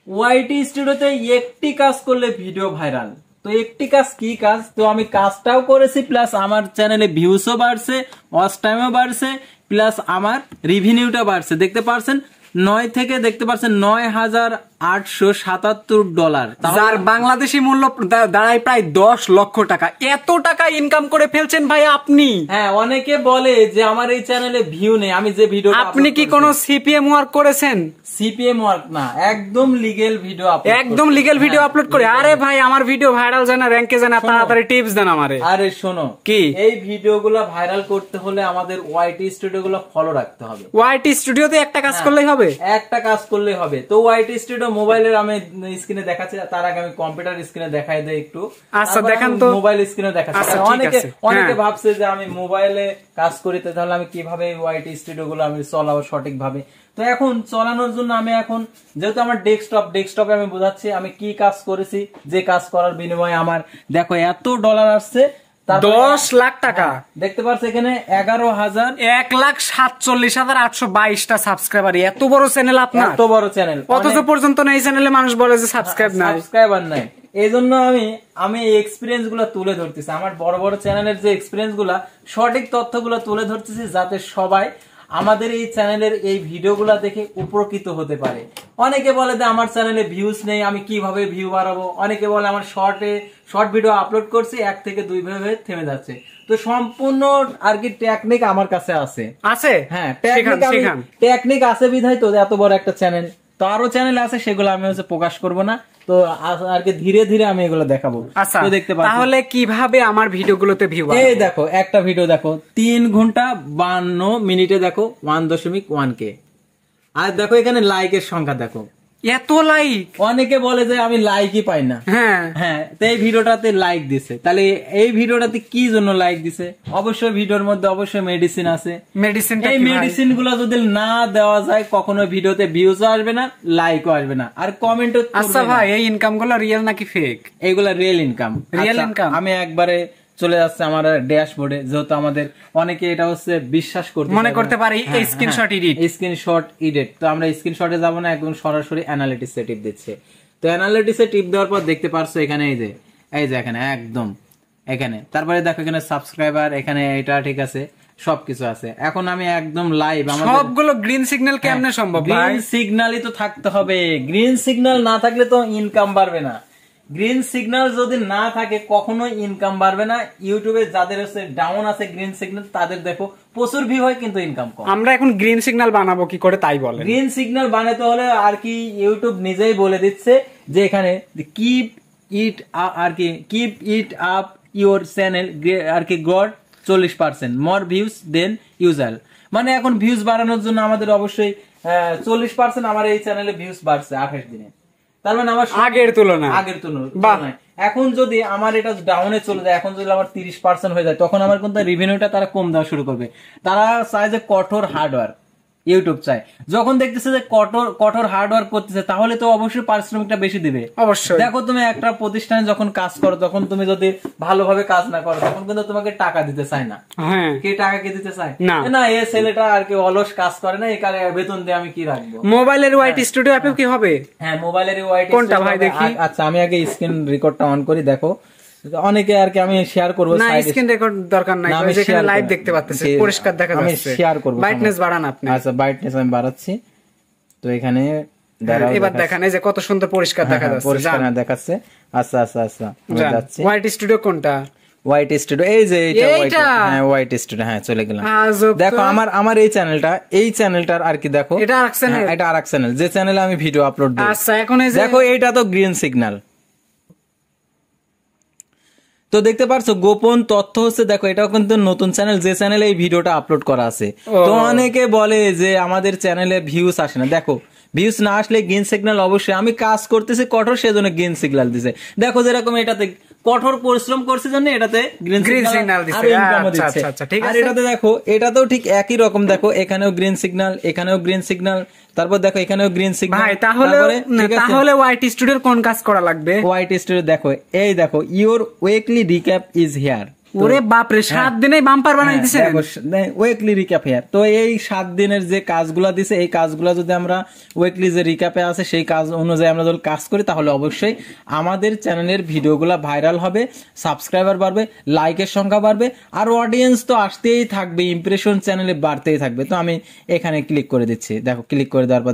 ওয়াইটি স্টুডিওতে একটি কাজ করলে ভিডিও ভাইরাল। তো একটি কাজ কি কাজ? তো আমি কাজটাও করেছি, প্লাস আমার চ্যানেলে ভিউসও বাড়ছে, ওয়াচ টাইমও বাড়ছে, প্লাস আমার রেভিনিউটা বাড়ছে। দেখতে পারছেন 9 থেকে দেখতে পাচ্ছেন $9,877, যার বাংলাদেশি মূল্য দাঁড়ায় প্রায় 10 লক্ষ টাকা। এত টাকা ইনকাম করে ফেলছেন ভাই আপনি। হ্যাঁ, অনেকে বলে যে আমার এই চ্যানেলে ভিউ নেই। আমি যে ভিডিও, আপনি কি কোনো সিপিএম ওয়ার্ক করেছেন? সিপিএম ওয়ার্ক না, একদম লিগ্যাল ভিডিও আপলোড, একদম লিগ্যাল ভিডিও আপলোড করে। আরে ভাই আমার ভিডিও ভাইরাল জানা, র‍্যাঙ্কে জানা, তাড়াতাড়ি টিপস দেন আমারে। আরে শোনো, কি এই ভিডিওগুলো ভাইরাল করতে হলে আমাদের ওয়াইটি স্টুডিওগুলো ফলো রাখতে হবে। ওয়াইটি স্টুডিওতে একটা কাজ করলেই হবে, একটা কাজ করলেই হবে। তো ওয়াইটি স্টুডিও মোবাইলের আমি স্ক্রিনে দেখাচ্ছি, তার আগে আমি কম্পিউটার স্ক্রিনে দেখাই দেই একটু। আচ্ছা দেখান তো। মোবাইল স্ক্রিনে দেখাচ্ছি। অনেকে ভাবছে যে আমি মোবাইলে কাজ করি, তাহলে আমি কিভাবে ওয়াইটি স্টুডিও গুলো আমি চলাবো সঠিক ভাবে। তো এখন চালানোর জন্য আমি এখন যেহেতু আমার ডেস্কটপে আমি বোঝাচ্ছি আমি কি কাজ করেছি, যে কাজ করার বিনিময়ে আমার দেখো এত ডলার আসছে, 10 লাখ টাকা। দেখতে পাচ্ছ এখানে 1,47,822টা সাবস্ক্রাইবার। এত বড় চ্যানেল আপনার, এত বড় চ্যানেল, অথচ পর্যন্ত এই চ্যানেলে মানুষ বলে যে সাবস্ক্রাইবার নাই। এই জন্য আমি এক্সপিরিয়েন্স গুলা তুলে ধরতেছি, আমার বড় বড় চ্যানেলের যে এক্সপিরিয়েন্স গুলা, সঠিক তথ্যগুলো তুলে ধরতেছি, যাতে সবাই আমাদের এই চ্যানেলের এই ভিডিওগুলা দেখে উপকৃত হতে পারে। অনেকে বলে যে আমার চ্যানেলে ভিউজ নেই, আমি কিভাবে ভিউ বাড়াবো। অনেকে বলে আমার শর্ট ভিডিও আপলোড করছি, 1 থেকে 2 ভাবে থেমে যাচ্ছে। তো সম্পূর্ণ আর কি টেকনিক আমার কাছে আছে। হ্যাঁ, টেকনিক আছে বিধায় তো এত বড় একটা চ্যানেল। তো আরো চ্যানেল আছে, সেগুলো আমি প্রকাশ করব না। তো আর কি ধীরে ধীরে আমি এগুলো দেখাবো। তো দেখতে পাচ্ছেন তাহলে কিভাবে আমার ভিডিওগুলোতে ভিউ আসে। এই দেখো একটা ভিডিও দেখো 3 ঘন্টা 52 মিনিটে দেখো 1.1K। আর দেখো এখানে লাইকের সংখ্যা দেখো, এত লাইক। অনেকে বলে যে আমি লাইকই পাই না। হ্যাঁ, তো এই ভিডিওটাতে লাইক দিছে। তাহলে এই ভিডিওটাতে কি জন্য লাইক দিছে? অবশ্যই ভিডিওর মধ্যে অবশ্যই মেডিসিন আছে। এই মেডিসিন গুলো যদি না দেওয়া যায়, কখনো ভিডিওতে ভিউজ আসবে না, লাইকও আসবে না, আর কমেন্টও। আচ্ছা ভাই, এই ইনকাম গুলো রিয়েল নাকি ফেক? এইগুলা রিয়েল ইনকাম। আমি একবারে চলে যাচ্ছে আমার ড্যাশবোর্ডে, যেহেতু আমাদের অনেকে এটা বিশ্বাস মনে করতে পারে স্ক্রিনশট এডিট। তো আমরা স্ক্রিনশটে যাব না, একদম সরাসরি অ্যানালিটিক্সে টিপ দিচ্ছে। তো অ্যানালিটিক্সে টিপ দেওয়ার পর দেখতে পারছো এখানে এই যে এখানে একদম এখানে, তারপরে দেখো এখানে সাবস্ক্রাইবার, এখানে এটা ঠিক আছে, সবকিছু আছে। এখন আমি একদম লাইভ, সবগুলো গ্রিন সিগন্যাল কেমনে সম্ভব? গ্রিন সিগন্যালই তো থাকতে হবে। গ্রিন সিগন্যাল না থাকলে তো ইনকাম বাড়বে না। গ্রিন সিগন্যাল যদি না থাকে কখনো ইনকাম বাড়বে না। ইউটিউবে যাদের ডাউন আছে গ্রিন সিগন্যাল, তাদের দেখো প্রচুর ভিউ হয়, কিন্তু ইনকাম কম। আমরা এখন গ্রিন সিগন্যাল বানাবো কি করে তাই বলে। গ্রিন সিগন্যাল বানাতে হলে আর কি ইউটিউব নিজেই বলে দিচ্ছে যে এখানে keep it up your channel আর কি গড 40% মোর ভিউজ দেন ইউজার। মানে এখন ভিউজ বাড়ানোর জন্য আমাদের অবশ্যই 40% আমার এই চ্যানেলে ভিউজ বাড়ছে 28 দিনে। তার মানে আমার আগের তুলনায় এখন যদি আমার এটা ডাউনে চলে যায়, এখন যদি আমার 30% হয়ে যায়, তখন আমার কিন্তু রেভিনিউটা তারা কম দেওয়া শুরু করবে। তারা চায় যে কঠোর হার্ডওয়ার্ক, ইউটিউব চায়। যখন দেখতেছে যে কঠোর হার্ডওয়ার্ক করতেছে, তাহলে তো অবশ্যই পারিশ্রমিকটা বেশি দিবে। অবশ্যই দেখো, তুমি একটা প্রতিষ্ঠানে যখন কাজ করো, তখন তুমি যদি ভালোভাবে কাজ না করো, তখন কিন্তু তোমাকে টাকা দিতে চায় না। কে টাকা কে দিতে চায় না, এই ছেলেটা আর কি অলস কাজ করে না, এই কালে বেতন দিয়ে আমি কি রাখবো। মোবাইলের ওয়াইটি স্টুডিও অ্যাপে কি হবে? হ্যাঁ, মোবাইলের ওয়াইটি কোনটা ভাই দেখি। আচ্ছা, আমি আগে স্ক্রিন রেকর্ডটা অন করি। দেখো অনেকে আর কি আমি শেয়ার করব। না, স্ক্রিন রেকর্ড দরকার নাই, যেখানে লাইভ দেখতে পাচ্ছেন পরিষ্কার দেখা যাচ্ছে। আমি শেয়ার করব। ব্রাইটনেস বাড়ান আপনি। আচ্ছা, ব্রাইটনেস আমি বাড়াচ্ছি। তো এখানে এবার দেখেন এই যে কত সুন্দর পরিষ্কার দেখা যাচ্ছে, পরিষ্কার দেখাচ্ছে। আচ্ছা যাচ্ছি। ওয়াইটি স্টুডিও কোনটা? ওয়াইটি স্টুডিও, এই যে এটা। হ্যাঁ, ওয়াইটি স্টুডিও, হ্যাঁ চলে গেলাম। দেখো আমার এই চ্যানেলটার আর কি দেখো, এটা আরেক চ্যানেল, যে চ্যানেলে আমি ভিডিও আপলোড দিই। আচ্ছা, এখন এই যে দেখো এইটা তো গ্রিন সিগন্যাল। তো দেখতে পারছো গোপন তথ্য দেখো এটাও কিন্তু নতুন চ্যানেল, যে চ্যানেলে এই ভিডিওটা আপলোড করা আছে। তো অনেকে বলে যে আমাদের চ্যানেলে ভিউজ আসে না। দেখো ভিউজ না আসলে গ্রিন সিগন্যাল অবশ্যই, আমি কাজ করতেছি কঠোর, সেজন্য গ্রিন সিগন্যাল দিছে। দেখো যেরকম এটাতে কঠোর পরিশ্রম করছে জন্য এটাতে গ্রিন সিগন্যাল দিছে। আর এটাতে দেখো, এটাতেও ঠিক একই রকম। দেখো এখানেও গ্রিন সিগন্যাল, এখানেও গ্রিন সিগন্যাল, তারপর দেখো এখানেও গ্রিন সিগন্যাল। ভাই তাহলে ওয়াইটি স্টুডিওর কোন কাজ করা লাগবে? ওয়াইটি স্টুডিও দেখো, এই দেখো your weekly recap is here. ওরে বাপরে 7 দিনে বাম্পার বানাই দিছেন। Weekly recap here. তো এই 7 দিনের যে কাজগুলা দিছে এই কাজগুলা যদি আমরা উইকলি যে রিক্যাপে আছে সেই কাজ অনুযায়ী আমরা যদি কাজ করি তাহলে অবশ্যই আমাদের চ্যানেলের ভিডিওগুলা ভাইরাল হবে, সাবস্ক্রাইবার বাড়বে, লাইকের সংখ্যা বাড়বে, আর অডিয়েন্স তো আসতেই থাকবে, ইমপ্রেশন চ্যানেলে বাড়তেই থাকবে। তো আমি এখানে ক্লিক করে দিচ্ছি, দেখো ক্লিক করে দেওয়ার পর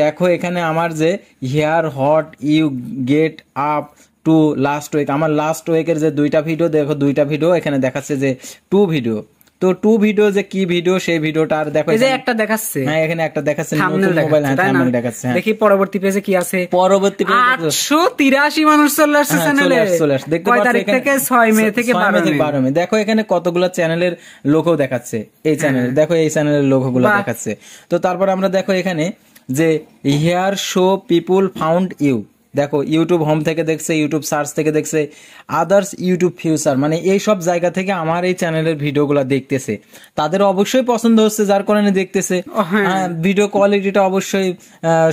দেখো এখানে আমার যে here what you get up to last week, আমার লাস্ট উইকের যে 2টা ভিডিও, দেখো 2টা ভিডিও এখানে দেখাচ্ছে যে 2 ভিডিও। তো 2 ভিডিও যে কি ভিডিও সেই ভিডিওটা আর দেখো এই যে একটা দেখাচ্ছে, হ্যাঁ এখানে একটা দেখাচ্ছে নতুন মোবাইল, হ্যাঁ থাম্বনেল দেখাচ্ছে। দেখি পরবর্তী পেজে কি আছে। পরবর্তী পেজে 883 মানুষ চলে আসছে চ্যানেলে। দেখতে পাচ্ছেন তারিখ থেকে 6 মে থেকে 12 মে। দেখো এখানে কতগুলো চ্যানেলের লোগো দেখাচ্ছে, এই চ্যানেল দেখো এই চ্যানেলের লোগোগুলো দেখাচ্ছে। তো তারপর আমরা দেখো এখানে যে here show people found you, দেখো ইউটিউব হোম থেকে দেখছে, ইউটিউব সার্চ থেকে দেখছে, আদার্স ইউটিউব ফিউচার, মানে এই সব জায়গা থেকে আমার এই চ্যানেলের ভিডিওগুলো দেখতেছে, তাদের অবশ্যই পছন্দ হচ্ছে যার কারণে দেখতেছে। ভিডিও কোয়ালিটিটা অবশ্যই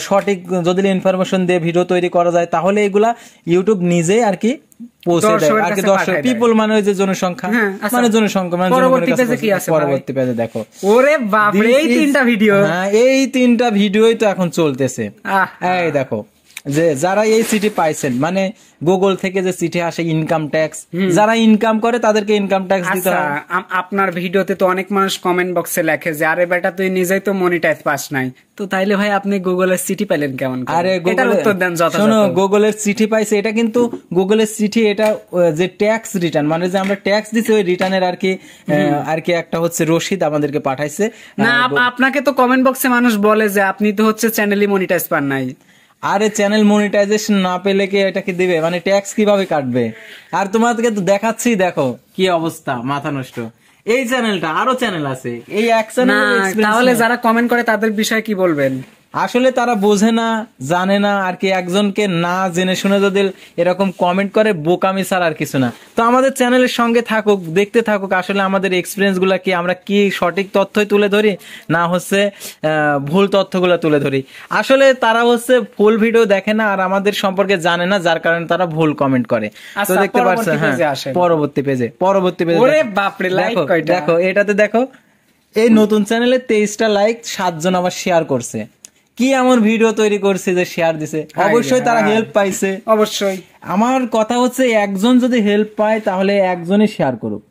সঠিক যদি ইনফরমেশন দিয়ে ভিডিও তৈরি করা যায় তাহলে এগুলা ইউটিউব নিজে আর কি পৌঁছে দেয় আর কি। দর্শক পিপল মানে ওই যে জনসংখ্যা, মানে জনসংখ্যা মানে পরবর্তী পেজে দেখো ওরে বাপ রে এই 3টা ভিডিও, হ্যাঁ এই 3টা ভিডিওই তো এখন চলতেছে। এই দেখো যে যারা এই চিঠি পাইছেন, মানে গুগল থেকে যে চিঠি আসে ইনকাম ট্যাক্স, যারা ইনকাম করে তাদেরকে ইনকাম ট্যাক্স দিতে হয়। আপনার ভিডিওতে তো অনেক মানুষ কমেন্ট বক্সে লেখে যে আরে বেটা তুই নিজেই তো মনিটাইজ পাস নাই, তো তাইলে ভাই আপনি গুগলের চিঠি পেলেন কেমন? আরে এটার উত্তর দেন যথাযথ। শোনো, গুগলের চিঠি পাইছে এটা কিন্তু গুগলের চিঠি, এটা যে ট্যাক্স রিটার্ন, মানে যে আমরা ট্যাক্স দিছি ওই রিটার্নের আর কি একটা হচ্ছে রসিদ আমাদেরকে পাঠাইছে। না আপনাকে তো কমেন্ট বক্সে মানুষ বলে যে আপনি তো হচ্ছে চ্যানেলই মনিটাইজ পান নাই। আরে চ্যানেল মনিটাইজেশন না পেলে কি এটা কি দিবে, মানে ট্যাক্স কিভাবে কাটবে? আর তোমাদেরকে তো দেখাচ্ছি, দেখো কি অবস্থা, মাথা নষ্ট। এই চ্যানেলটা, আরো চ্যানেল আছে, এই এক চ্যানেল। তাহলে যারা কমেন্ট করে তাদের বিষয়ে কি বলবেন? আসলে তারা বোঝে না, জানে না আর কি, একজনকে না জেনে শুনে যদি এরকম কমেন্ট করে বোকামি ছাড়া আর কিছু না। তো আমাদের চ্যানেলের সঙ্গে থাকুক, দেখতে থাকুক, আসলে আমাদের এক্সপিরিয়েন্স গুলা কি, আমরা কি সঠিক তথ্যই তুলে ধরি না হচ্ছে ভুল তথ্যগুলো তুলে ধরি। আসলে তারা হচ্ছে ফুল ভিডিও দেখে না আর আমাদের সম্পর্কে জানে না, যার কারণে তারা ভুল কমেন্ট করে। তো দেখতে পাচ্ছেন, হ্যাঁ পরবর্তী পেজে দেখো এটাতে দেখো এই নতুন চ্যানেলে 23টা লাইক, 7 জন আবার শেয়ার করছে। কি এমন ভিডিও তৈরি করছে যে শেয়ার দিছে? অবশ্যই তারা হেল্প পাইছে। অবশ্যই আমার কথা হচ্ছে একজন যদি হেল্প পায় তাহলে একজনই শেয়ার করুক,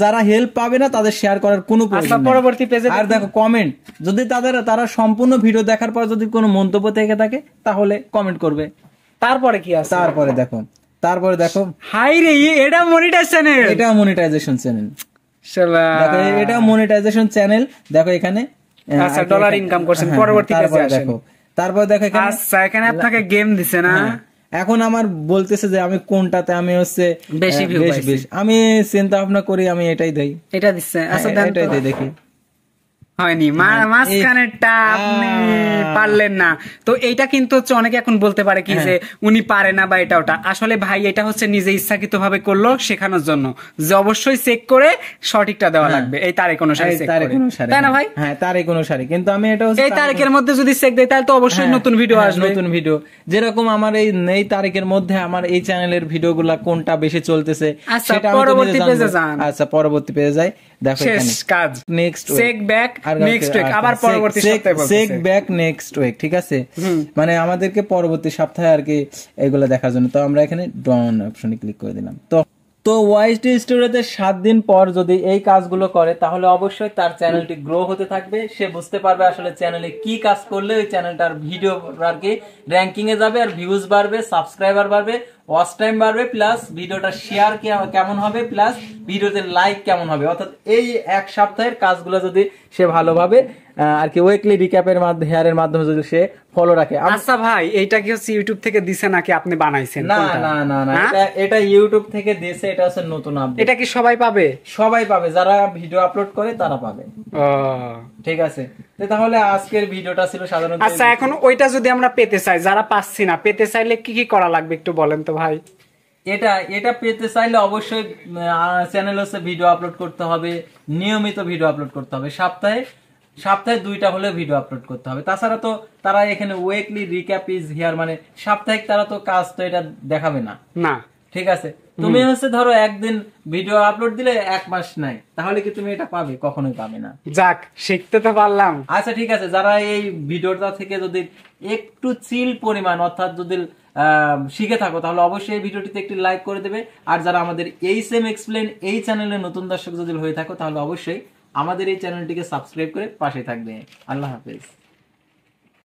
যারা হেল্প পাবে না তাদের শেয়ার করার কোনো প্রয়োজন নেই। আর দেখো কমেন্ট, যদি তারা সম্পূর্ণ ভিডিও দেখার পর যদি কোনো মন্তব্য থেকে থাকে তাহলে কমেন্ট করবে। তারপরে কি আছে? তারপরে দেখো হাই রে, এটা মনিটাইজেশন চ্যানেল, এটা মনিটাইজেশন চ্যানেল, এটা মনিটাইজেশন চ্যানেল। দেখো এখানে আচ্ছা ডলার ইনকাম করছেন। পরবর্তী পেজে আসেন। তারপর দেখো আচ্ছা এখানে আপনাকে গেম দিছে না, এখন আমার বলতেছে যে আমি কোনটাতে আমি হচ্ছে বেশি ভিউ পাইছি, আমি চিন্তা ভাবনা করি আমি এটাই দেই, এটা দিচ্ছে। আচ্ছা এটাই দেই, দেখি হয়নি, মাঝখানেরটা আপনি পারলেন না। তো এইটা কিন্তু হচ্ছে অনেকে এখন বলতে পারে কি যে উনি পারে না বা এটা ওটা, আসলে ভাই এটা হচ্ছে নিজে ইচ্ছাকৃত ভাবে করলো শেখানোর জন্য, যে অবশ্যই চেক করে সঠিকটা দেওয়া লাগবে। এই তারিখ অনুসারে চেক করে, তাই না ভাই? হ্যাঁ তারিখ অনুসারে, কিন্তু আমি এটা এই তারিখের মধ্যে যদি চেক দেই তাহলে তো অবশ্যই নতুন ভিডিও আসবে। নতুন ভিডিও যেরকম আমার এই তারিখের মধ্যে আমার এই চ্যানেলের ভিডিওগুলা কোনটা বেশি চলতেছে সেটা আমি পরবর্তী পেজে যান। আচ্ছা পরবর্তী পেজে যাই, দেখো এখানে কাজ next check back next week, আবার পরবর্তী সপ্তাহে বলতেছে চেক ব্যাক নেক্সট উইক, ঠিক আছে? মানে আমাদেরকে পরবর্তী সপ্তাহে আর কি এগুলো দেখার জন্য। তো আমরা এখানে ডন অপশনে ক্লিক করে দিলাম। তো ওয়াইটি স্টুডিওতে 7 দিন পর যদি এই কাজগুলো করে তাহলে অবশ্যই তার চ্যানেলটি গ্রো হতে থাকবে। সে বুঝতে পারবে আসলে চ্যানেলে কি কাজ করলে ওই চ্যানেলটার ভিডিও আর কি র্যাঙ্কিং এ যাবে, আর ভিউজ বাড়বে, সাবস্ক্রাইবার বাড়বে, ওয়াচ টাইম বাড়বে, প্লাস ভিডিওটা শেয়ার কেমন হবে, প্লাস ভিডিওতে লাইক কেমন হবে। অর্থাৎ এই এক সপ্তাহের কাজগুলো যদি সে ভালোভাবে আর কি উইকলি রিক্যাপের মাধ্যমে, হেয়ারের মাধ্যমে যদি সে ফলো রাখে। আচ্ছা ভাই এইটা কি হচ্ছে ইউটিউব থেকে দিছে নাকি আপনি বানাইছেন? না না না না, এটা ইউটিউব থেকে দিয়েছে, এটা হচ্ছে নতুন আপডেট। এটা কি সবাই পাবে? সবাই পাবে, যারা ভিডিও আপলোড করে তারা পাবে। ঠিক আছে, তাহলে আজকের ভিডিওটা ছিল সাধারণত। আচ্ছা এখন ওইটা যদি আমরা পেতে চাই, যারা পাচ্ছি না, পেতে চাইলে কি কি করা লাগবে একটু বলেন তো ভাই। এটা পেতে চাইলে অবশ্যই চ্যানেল হচ্ছে ভিডিও আপলোড করতে হবে, নিয়মিত ভিডিও আপলোড করতে হবে, সপ্তাহে 2টা হলে ভিডিও আপলোড করতে হবে। তাছাড়া তো তারা এখানে উইকলি রিক্যাপ ইজ হিয়ার, মানে সাপ্তাহিক তারা তো কাজ তো এটা দেখাবে না, না ঠিক আছে? তুমি হচ্ছে ধরো একদিন ভিডিও আপলোড দিলে 1 মাস নাই, তাহলে কি তুমি এটা পাবে? কখনোই পাবে না। যাক, শিখতে তো পারলাম। আচ্ছা ঠিক আছে, যারা এই ভিডিওটা থেকে যদি একটু চিল পরিমাণ অর্থাৎ যদি শিখে থাকো তাহলে অবশ্যই এই ভিডিওটিতে একটি লাইক করে দেবে। আর যারা আমাদের এই সেম এক্সপ্লেন এই চ্যানেলে নতুন দর্শক যদি হয়ে থাকো তাহলে অবশ্যই আমাদের এই চ্যানেলটিকে সাবস্ক্রাইব করে পাশে থাকবে। আল্লাহ হাফেজ।